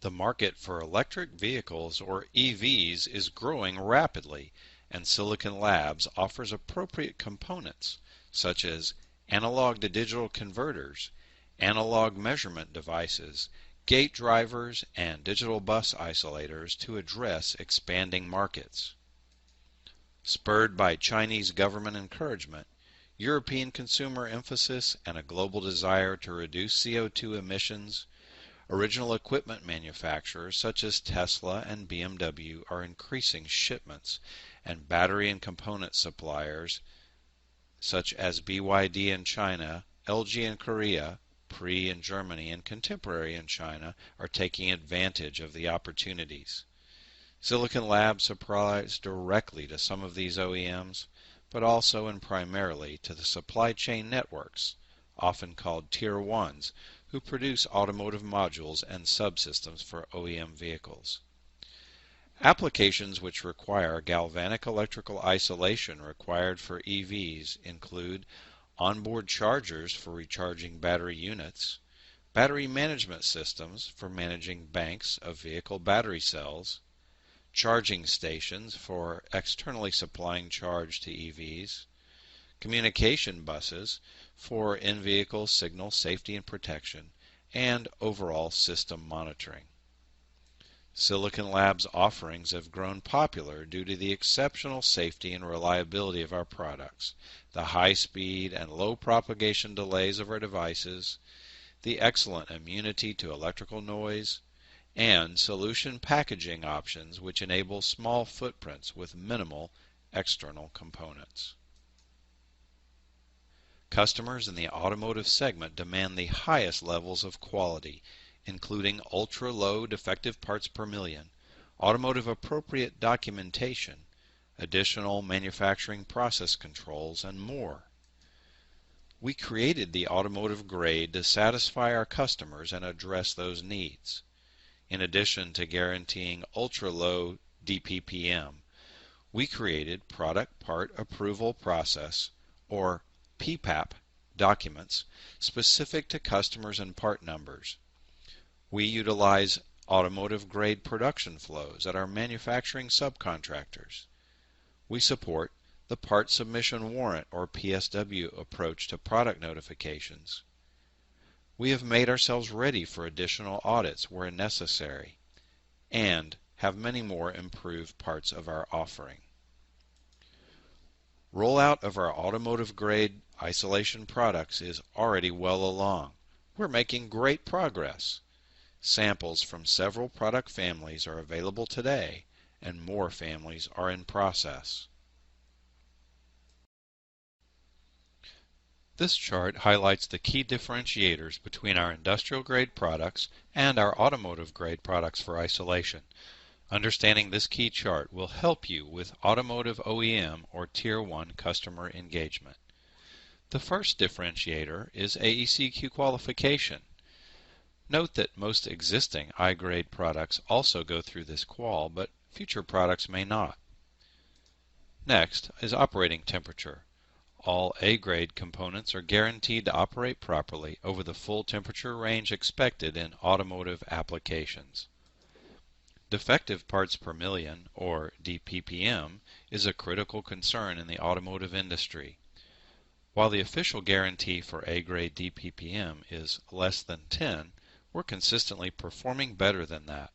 The market for electric vehicles, or EVs, is growing rapidly, and Silicon Labs offers appropriate components such as analog to digital converters, analog measurement devices, gate drivers, and digital bus isolators to address expanding markets. Spurred by Chinese government encouragement, European consumer emphasis, and a global desire to reduce CO2 emissions, original equipment manufacturers such as Tesla and BMW are increasing shipments, and battery and component suppliers such as BYD in China, LG in Korea, Pre in Germany, and Contemporary in China are taking advantage of the opportunities. Silicon Labs supplies directly to some of these OEMs, but also and primarily to the supply chain networks, often called Tier 1s, who produce automotive modules and subsystems for OEM vehicles. Applications which require galvanic electrical isolation required for EVs include onboard chargers for recharging battery units, battery management systems for managing banks of vehicle battery cells, charging stations for externally supplying charge to EVs, communication buses for in-vehicle signal safety and protection, and overall system monitoring. Silicon Labs offerings have grown popular due to the exceptional safety and reliability of our products, the high speed and low propagation delays of our devices, the excellent immunity to electrical noise, and solution packaging options which enable small footprints with minimal external components. Customers in the automotive segment demand the highest levels of quality, including ultra-low defective parts per million, automotive-appropriate documentation, additional manufacturing process controls, and more. We created the automotive grade to satisfy our customers and address those needs. In addition to guaranteeing ultra-low DPPM, we created Product Part Approval Process, or PPAP, documents specific to customers and part numbers. We utilize automotive-grade production flows at our manufacturing subcontractors. We support the Part Submission Warrant, or PSW, approach to product notifications. We have made ourselves ready for additional audits where necessary, and have many more improved parts of our offering. Rollout of our automotive-grade isolation products is already well along. We're making great progress. Samples from several product families are available today, and more families are in process. This chart highlights the key differentiators between our industrial-grade products and our automotive-grade products for isolation. Understanding this key chart will help you with automotive OEM or Tier 1 customer engagement. The first differentiator is AEC-Q qualification. Note that most existing I-grade products also go through this qual, but future products may not. Next is operating temperature. All A-grade components are guaranteed to operate properly over the full temperature range expected in automotive applications. Defective parts per million, or DPPM, is a critical concern in the automotive industry. While the official guarantee for A-grade DPPM is less than 10, we're consistently performing better than that.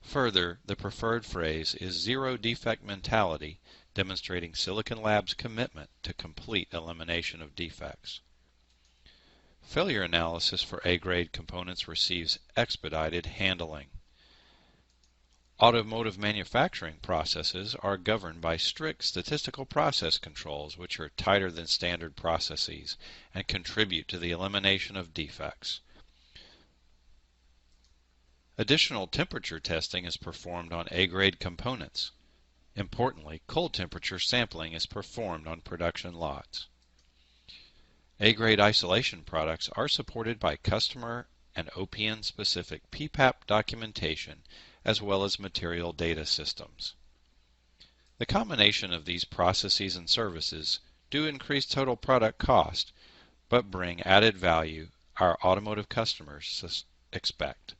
Further, the preferred phrase is zero defect mentality, demonstrating Silicon Labs' commitment to complete elimination of defects. Failure analysis for A-grade components receives expedited handling. Automotive manufacturing processes are governed by strict statistical process controls which are tighter than standard processes and contribute to the elimination of defects. Additional temperature testing is performed on A-grade components. Importantly, cold temperature sampling is performed on production lots. A-grade isolation products are supported by customer and OPN-specific PPAP documentation as well as material data systems. The combination of these processes and services do increase total product cost, but bring added value our automotive customers expect.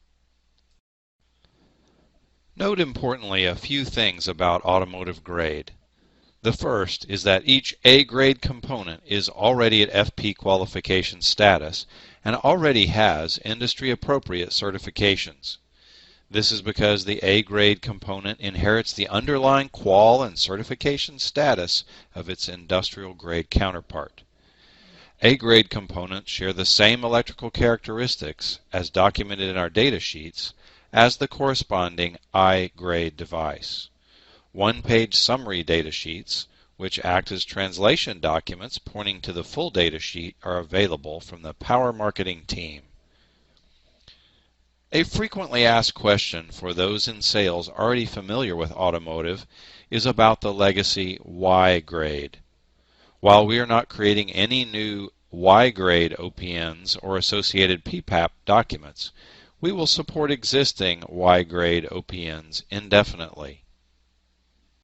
Note importantly a few things about automotive grade. The first is that each A-grade component is already at FP qualification status and already has industry-appropriate certifications. This is because the A-grade component inherits the underlying qual and certification status of its industrial-grade counterpart. A-grade components share the same electrical characteristics, as documented in our data sheets, as the corresponding I-grade device. One-page summary data sheets, which act as translation documents pointing to the full data sheet, are available from the Power Marketing team. A frequently asked question for those in sales already familiar with automotive is about the legacy Y grade. While we are not creating any new Y grade OPNs or associated PPAP documents, we will support existing Y grade OPNs indefinitely.